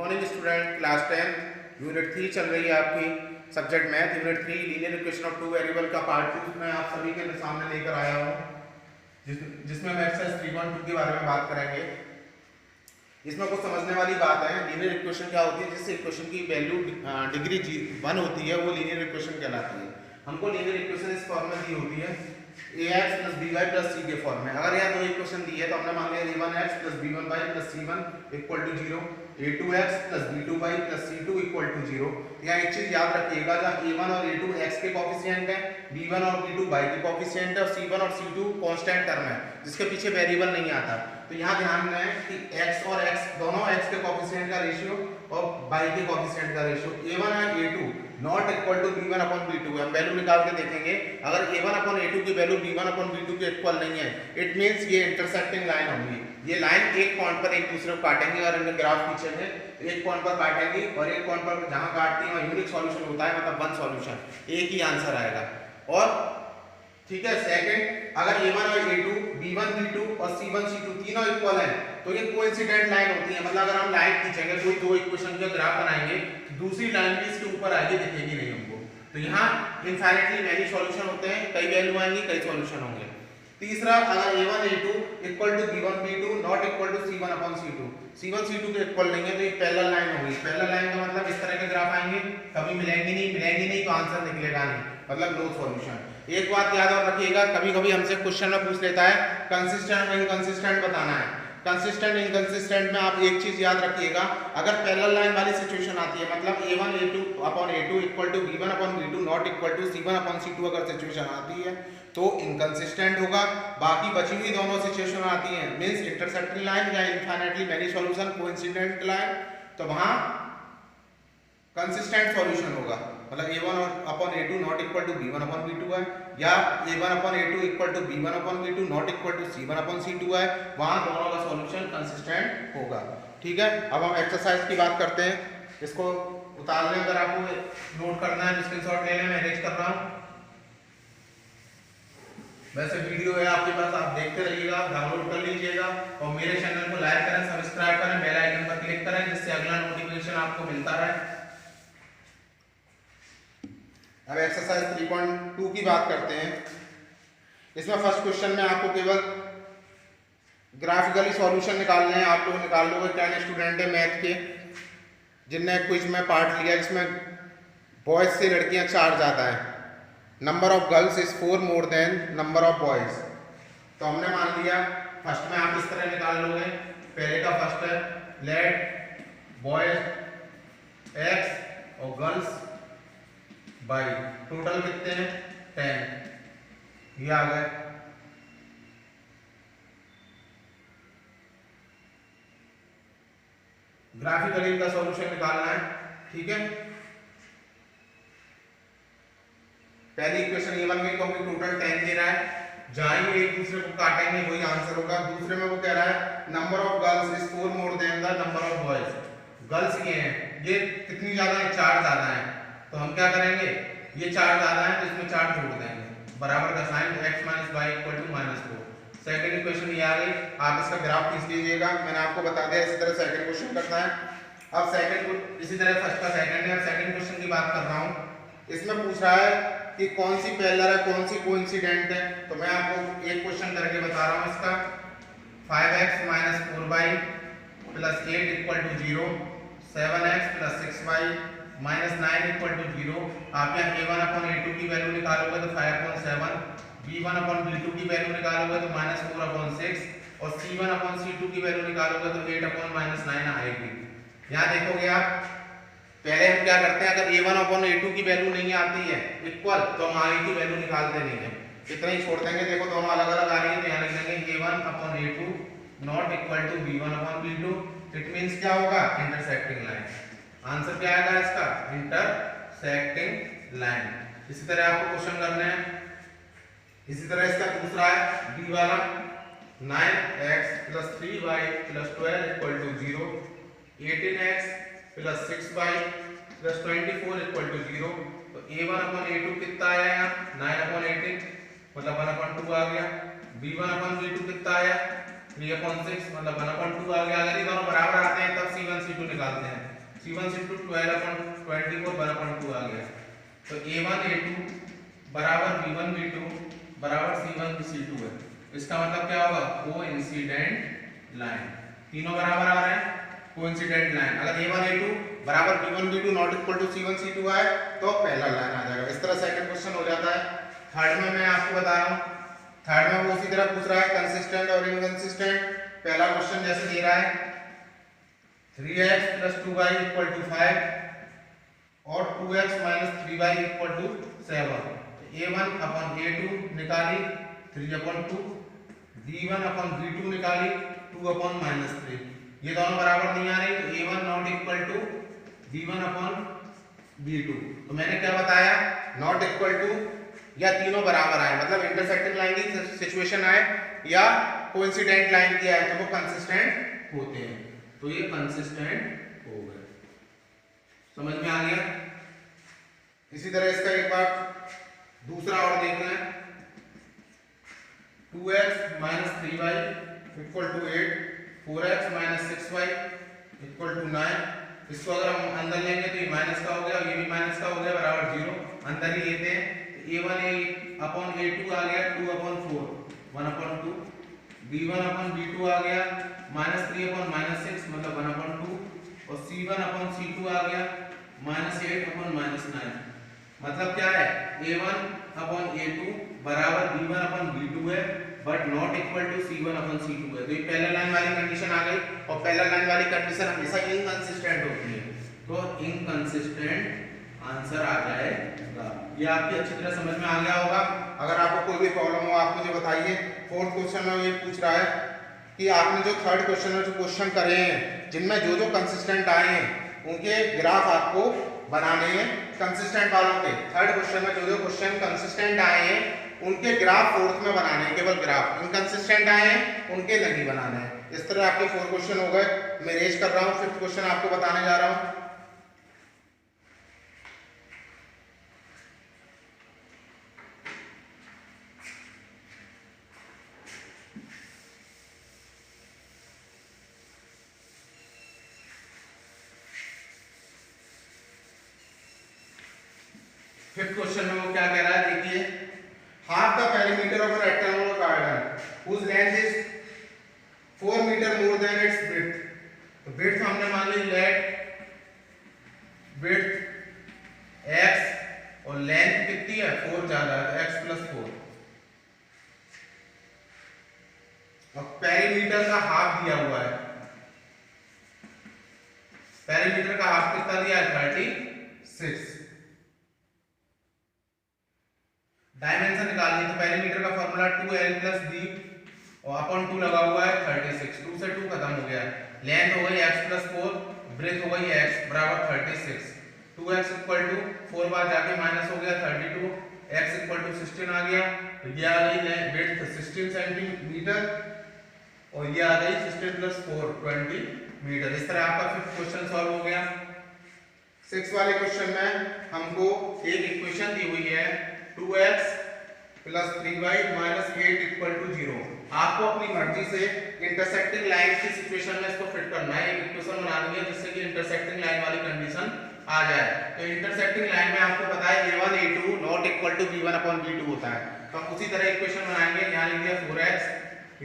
Morning student, class 10 unit 3 चल रही है आपकी, subject math unit 3 linear equation of two variable का पार्ट 2 मैं आप सभी के सामने लेकर आया हूँ, जिसमें हम एक्सरसाइज 3.2 के बारे में बात करेंगे। इसमें कुछ समझने वाली बात है। लीनियर इक्वेशन क्या होती है? जिस इक्वेशन की वैल्यू डिग्री 1 होती है वो लीनियर इक्वेशन कहलाती है। हमको लीनियर इक्वेशन इस फॉर्म में दी होती है ax + by + c के फॉर्म में। अगर यहाँ दो इक्वेशन दी है तो हमने मान लिया a1x + b1y + c1 = 0, a2x + b2y + c2 = 0। यहाँ एक चीज याद रखिएगा, जहाँ a1 और a2 x के कोफिशिएंट हैं, b1 और b2 y के कोफिशिएंट है और c1 और c2 कांस्टेंट टर्म है जिसके पीछे वेरिएबल नहीं आता। तो यहाँ ध्यान दें कि x और x दोनों x के कोफिशिएंट का रेशियो और y के कोफिशिएंट का रेशियो a1 और a2 not equal to b1/b2। हम वैल्यू निकाल के देखेंगे। अगर a1/a2 की वैल्यू b1/b2 के इक्वल नहीं है, इट मींस ये इंटरसेक्टिंग लाइन होगी। ये लाइन एक पॉइंट पर एक दूसरे को काटेंगे और इनका ग्राफ खींचेंगे, एक पॉइंट पर काटेंगे और एक पॉइंट पर जहां काटती है वहां यूनिक सॉल्यूशन होता है, मतलब वन सॉल्यूशन, एक ही आंसर आएगा। और ठीक है, सेकंड, अगर a1 और a2 b1 b2 और c1 c2 तीनों इक्वल हैं तो ये कोइंसिडेंट लाइन होती है। मतलब अगर हम लाइन खींचेंगे, कोई दो इक्वेशन का ग्राफ बनाएंगे, दूसरी लाइन भी इसके ऊपर आगे दिखेगी नहीं हमको। तो यहाँ इनफाइनाइटली मैनी सॉल्यूशन होते हैं, कई वैल्यू आएंगी, कई सॉल्यूशन होंगे। तीसरा, अगर a1 a2 equal to b1 b2 not equal to c1/c2, c1 c2 के इक्वल नहीं है तो ये पैरेलल लाइन होगी। पैरेलल लाइन का मतलब इस तरह के ग्राफ आएंगे, कभी मिलेंगी नहीं तो आंसर निकलेगा नहीं, मतलब नो सॉल्यूशन। एक बात याद और रखिएगा, कभी कभी हमसे क्वेश्चन में पूछ लेता है कंसिस्टेंट और इनकंसिस्टेंट बताना है। कंसिस्टेंट इनकंसिस्टेंट में आप एक चीज याद रखिएगा, अगर पैरेलल लाइन वाली सिचुएशन आती है, मतलब a1 a2 equal to b1/b2 not equal to c1/c2 अगर सिचुएशन आती है तो इनकंसिस्टेंट होगा। बाकी बची हुई दोनों सिचुएशन आती हैं, मींस इंटरसेक्टिंग लाइन या infinitely many solution, coincident line, तो वहां कंसिस्टेंट सॉल्यूशन होगा। मतलब a1/a2 not equal to b1/b2 है, या a1/a2 equal to b1/b2 not equal to c1/c2 है, वहां दोनों का सॉल्यूशन कंसिस्टेंट होगा। ठीक है, अब हम एक्सरसाइज की बात करते हैं। इसको उतार लें, अगर आपको नोट करना है स्क्रीनशॉट ले लें, मैं अरेंज कर रहा हूं। वैसे वीडियो है आपके पास, आप देखते रहिएगा, डाउनलोड कर लीजिएगा और मेरे चैनल को लाइक करें, सब्सक्राइब करें, बेल आइकन पर क्लिक करें जिससे अगला नोटिफिकेशन आपको मिलता रहे। अब एक्सरसाइज 3.2 की बात करते हैं। इसमें फर्स्ट क्वेश्चन में आपको केवल ग्राफिकली सॉल्यूशन निकालने हैं। आप लोग निकाल लोगे, 10 स्टूडेंट है मैथ के जिनने क्विज में पार्ट लिया, जिसमें बॉयज से लड़कियां 4 ज़्यादा हैं। Number of girls is 4 more than number of boys. तो हमने मान लिया, फर्स्ट में आप इस तरह निकाल लोगे। पहले का फर्स्ट है, लेट बॉयज x और गर्ल्स बाई, टोटल कितने हैं 10, ये आ गए। ग्राफिकली इनका सॉल्यूशन निकालना है। ठीक है, पहली इक्वेशन ये बन गई क्योंकि टोटल 10 दे रहा है, जहां ये एक दूसरे को काटेंगे वही आंसर होगा। दूसरे में वो कह रहा है number of girls is 4 more than the number of boys. Girls ये हैं, ये कितनी ज्यादा है? 4 ज्यादा है। तो हम क्या करेंगे, ये 4 ज्यादा है तो इसमें 4 जोड़ देंगे, बराबर का sign x - y = -4। Second equation ये आ गई। आप इसका ग्राफ खींच लीजिएगा, मैंने आपको बता दिया इसी तरह सेकंड क्वेश्चन करना है। अब सेकंड इसी तरह फर्स्ट का सेकंड है, अब सेकंड क्वेश्चन की बात कर रहा हूं। इसमें पूछ रहा है कि कौन सी पैरेलल है, कौन सी कोइंसिडेंट है। तो मैं आपको एक क्वेश्चन करके बता रहा हूं इसका। 5x - 4y + 8 = 0, 7x + 6y - 9 = 0। आप यहाँ a1/a2 की वैल्यू निकालोगे तो 5/7, b1/b2 की वैल्यू निकालोगे तो -4/6 और c1/c2 की वैल्यू निकालोगे तो 8/-9 आएगी। यहाँ देखोगे आप, पहले हम क्या करते हैं, अगर a1/a2 की वैल्यू नहीं आती है इक्वल तो हम आगे की वैल्यू निकालते नहीं है, इतना ही छोड़ देंगे। देखो दोनों अलग अलग आ रही है तो यहाँ लिख देंगे a1/a2 not equal to b1/b2। It means क्या होगा, इंटरसेक्टिंग लाइन। आंसर क्या आएगा इसका, इंटरसेक्टिंग लाइन। इसी तरह आपको क्वेश्चन करने हैं। इसी तरह इसका दूसरा है b वाला, 9x + 3y + 12 = 0, 18x + 6y + 24 = 0। तो a1/a2 कितना आया यहाँ, 9/18 मतलब 1/2 आ गया। b1/b2 कितना आया, 3/6 मतलब 1/2 आ गया। अगर ये दोनों बराबर आते हैं तब C1 C2 निकालते हैं। C1 C2 12/24 1/2 आ गया। तो A1 A2 बराबर B1 B2 बराबर C1 C2 है। इसका मतलब क्या होगा, कोइंसिडेंट लाइन। तीनों बराबर आ रहे हैं, कोइंसिडेंट लाइन। अगर A1 A2 बराबर B1 B2 not equal to C1 C2 आए तो पहला लाइन आ जाएगा। इस तरह सेकंड क्वेश्चन हो जाता है। थर्ड में मैं आपको बता रहा हूँ, थर्ड में वो उसी तरह पूछ रहा है कंसिस्टेंट और इनकंसिस्टेंट। पहला क्वेश्चन जैसे दे रहा है 3x + 2y = 5 और 2x - 3y = 7। A1/A2 निकाली 3/2, B1/B2 निकाली 2/-3। ये दोनों बराबर नहीं आ रही तो A1 not equal to B1/B2। तो मैंने क्या बताया, नॉट इक्वल टू या तीनों बराबर आए मतलब इंटरसेक्टिंग लाइन की सिचुएशन आए या कोइंसिडेंट लाइन की आए तो वो कंसिस्टेंट होते हैं। तो ये कंसिस्टेंट हो गए। समझ में आ गया। इसी तरह इसका एक बार दूसरा और देख लें। 2x - 3y = 8, 4x - 6y = 9। इसको अगर हम अंदर लेंगे तो ये माइनस का हो गया और ये भी माइनस का हो गया बराबर 0। अंदर ही लेते हैं। A1/A2 आ गया 2/4 1/2, B1/B2 आ गया -3/6 मतलब 1/2 और C1/C2 आ गया -8/9। मतलब क्या है, A1/A2 बराबर B1/B2 है but not equal to C1/C2 है। तो ये पैरेलल लाइन वाली कंडीशन आ गई और पैरेलल लाइन वाली कंडीशन हमेशा इनकंसिस्टेंट होती है। तो इनकंसिस्टेंट आंसर आ जाएगा। ये आपकी अच्छी तरह समझ में आ गया होगा। अगर आपको कोई भी प्रॉब्लम हो आप मुझे बताइए। फोर्थ क्वेश्चन में ये पूछ रहा है कि आपने जो थर्ड क्वेश्चन में जो क्वेश्चन करे हैं जिनमें जो जो कंसिस्टेंट आए हैं उनके ग्राफ आपको बनाने हैं। कंसिस्टेंट वालों के थर्ड क्वेश्चन में जो जो क्वेश्चन कंसिस्टेंट आए हैं उनके ग्राफ फोर्थ में बनाने हैं, केवल ग्राफ। इनकंसिस्टेंट आए हैं उनके नहीं बनाने हैं। इस तरह आपके 4 क्वेश्चन हो गए। मैं रेज कर रहा हूँ, फिफ्थ क्वेश्चन आपको बताने जा रहा हूँ। फिफ्थ क्वेश्चन में वो क्या कह रहा है, देखिए। Half the perimeter of a rectangular garden whose length is 4 metre more than its width। तो width हमने मान ली लेट width x और लेंथ कितनी है 4 ज्यादा है तो x + 4 और पेरीमीटर का हाफ दिया हुआ है। पेरीमीटर का हाफ कितना दिया है 36। डायमेंशन निकालनी तो पेरीमीटर का फॉर्मूला 2l + b और अपॉन 2 लगा हुआ है 36। 2 से 2 खत्म हो गया। लेंथ हो गई x + 4, ब्रेथ हो गई x बराबर 36। 2x = 4 बार जाके माइनस हो गया 32, x = 16 आ गया। तो ये आ गई विड्थ 16 सेंटीमीटर और ये आ गई 16 + 4 20 मीटर। इस तरह आपका फिफ्थ क्वेश्चन सॉल्व हो गया। सिक्स वाले क्वेश्चन में हमको एक इक्वेशन दी हुई है 2x + 3y - 8 = 0। आपको अपनी मर्जी से इंटरसेक्टिंग लाइन की सिचुएशन में इसको फिट करना है। एक इक्वेशन बनानी है जिससे कि इंटरसेक्टिंग लाइन वाली कंडीशन आ जाए। तो इंटरसेक्टिंग लाइन में आपको पता है A1 A2 not equal to B1/B2 होता है। तो हम उसी तरह इक्वेशन बनाएंगे। यहाँ लिख दिया 4x,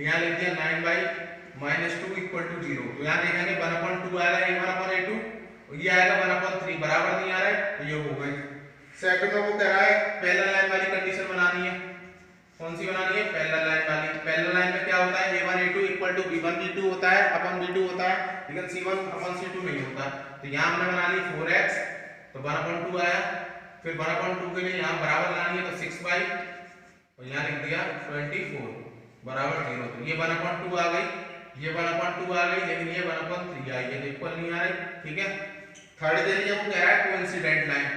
यहाँ लिख दिया 9y - 2 = 0। तो यहाँ देखेंगे 1/2 आएगा A1/A2 और ये आएगा 1/3 बराबर नहीं आ रहा है तो ये हो गई। सेकंड में वो कह रहा है पैरेलल लाइन वाली कंडीशन बनानी है। कौन सी बनानी है, पैरेलल लाइन वाली। पैरेलल लाइन में क्या होता है A1 A2 = B1 B2 होता है अपन B2 होता है लेकिन C1/C2 नहीं होता। तो यहाँ हमने बना ली 4x तो 1/2 आया। फिर 1/2 के लिए यहाँ बराबर लानी है तो 6y और यहाँ लिख दिया 24 बराबर 0। तो ये 1/2 आ गई, ये 1/2 आ गई लेकिन ये 1/3 आई है तो इक्वल नहीं आ रही। ठीक है। थर्ड के लिए वो कह रहा है कोइंसिडेंट लाइन।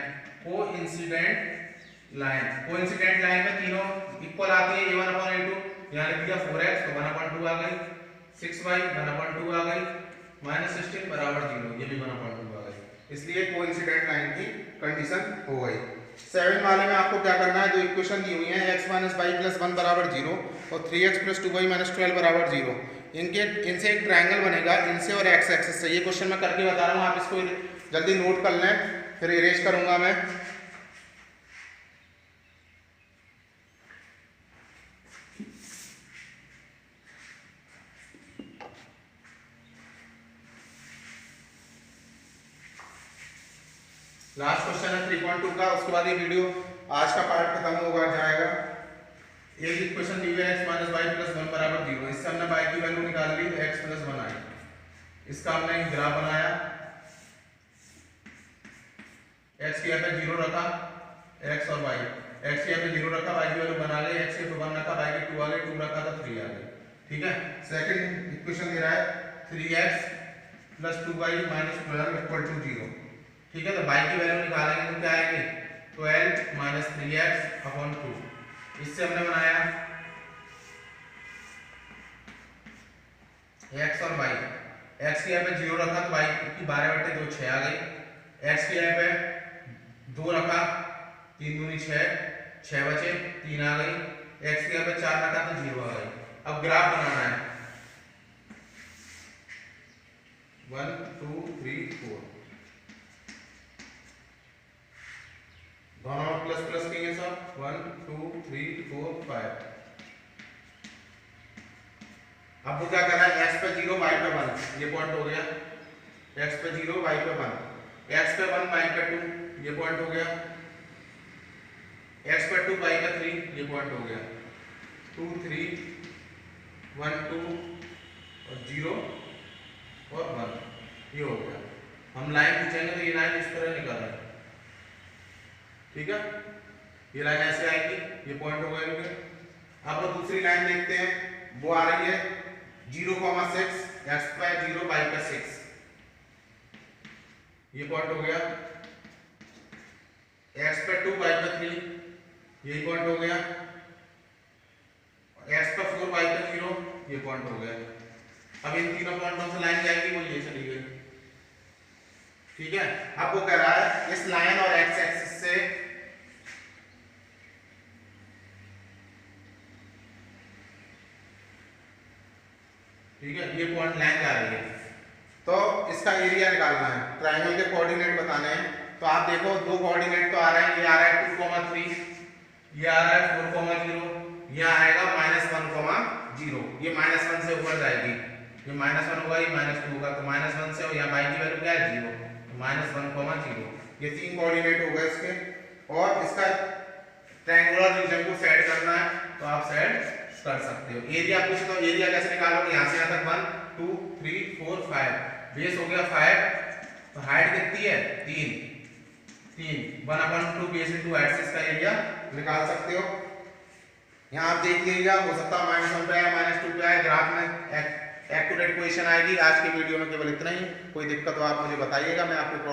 कोइंसिडेंट लाइन में तीनों इक्वल आती है A1/A2। यहाँ लिख दिया 4x तो 1/2 आ गई, 6y 1/2 आ गई, -16 बराबर 0 ये भी 1/2 आ गई। इसलिए कोइंसिडेंट लाइन की कंडीशन हो गई। 7 वाले में आपको क्या करना है, जो इक्वेशन दी हुई है x - y + 1 = 0 और 3x + 2y - 12 = 0। इनसे एक ट्रायंगल बनेगा, इनसे और एक्स एक्सिस से। ये क्वेश्चन मैं करके बता रहा हूँ, आप इसको जल्दी नोट कर लें, फिर इरेज करूंगा मैं। लास्ट क्वेश्चन है 3.2 का, उसके बाद ये वीडियो आज का पार्ट खत्म होगा जाएगा। एक इक्वेशन दी हुई है x माइनस वाई प्लस 1 बराबर 0। इससे हमने y की वैल्यू निकाल ली, तो x प्लस 1 आई। इसका हमने एक ग्राफ बनाया, x की यहाँ पे 0 रखा, x और y, x की यहाँ पे 0 रखा, y की वैल्यू बना ली, x की 1 रखा, y की 2 आ गई, 2 रखा तो 3 आ गई। ठीक है, सेकंड इक्वेशन दे रहा है 3x plus 2y minus 12 equal to 0। ठीक है, तो y की वैल्यू निकालेंगे तो क्या आएगी, 12 माइनस 3x अपॉन 2। इससे हमने बनाया x और y, x की यहाँ पे 0 रखा तो y की 12/2 6 आ गई, x की यहाँ पे 2 रखा, 3 दूनी 6, 6 बचे, 3 आ गई, x की यहाँ पे 4 रखा तो 0 आ गई। अब ग्राफ बनाना है 1 2 3 4, दोनों प्लस प्लस किए सब, 1 2 3 4 5। अब वो क्या कर रहा है, x पे 0 y पे 1, ये पॉइंट हो गया, x पे 0 y पे 1, x पे 1 y पे 2, ये पॉइंट हो गया, x पे 2 y पे 3, ये पॉइंट हो गया, 2 3 1 2 और 0 और 1, ये हो गया। हम लाइन खींचेंगे तो ये लाइन इस तरह निकल रहा है। ठीक है, ये लाइन ऐसे आएगी, ये पॉइंट हो गए होंगे। अब हम दूसरी लाइन देखते हैं, वो आ रही है 0,6, x पे 0 y पे 6, ये पॉइंट हो गया, x पे 2 y पे 3, यही पॉइंट हो गया, x पे 4 y पे 0, ये पॉइंट हो गया। अब इन तीनों पॉइंटों से लाइन जाएगी, वो ये चली गई। ठीक है, अब वो कह रहा है इस लाइन और x एक्सिस से ठीक है, ये पॉइंट लाइन जा रही है, तो इसका एरिया निकालना है, ट्रायंगल के कोऑर्डिनेट बताने हैं। तो आप देखो दो कोऑर्डिनेट तो आ रहे हैं, ये आ रहा है 2,3, ये आ रहा है 4,0, ये आएगा -1,0, ये -1 से ऊपर जाएगी, ये -1 होगा, ये -2 होगा, तो -1 से, यहाँ y की वैल्यू क्या है 0, तो -1,0। ये तीन कोऑर्डिनेट हो गए इसके, और इसका ट्रायंगुलर रीजन को सेट करना है, तो आप सेट कर सकते हो। एरिया पूछे तो एरिया कैसे निकालोगे, यहाँ से यहाँ तक 1 2 3 4 5, बेस हो गया 5, तो हाइट कितनी है 3, 1/2 बेस इनटू हाइट से इसका एरिया निकाल सकते हो। यहाँ आप देख लीजिएगा, हो सकता है -1 पे आया, -2 पे आया, ग्राफ में एक्यूरेट पोजीशन आएगी। आज के वीडियो में केवल इतना ही, कोई दिक्कत हो आप मुझे बताइएगा, मैं आपको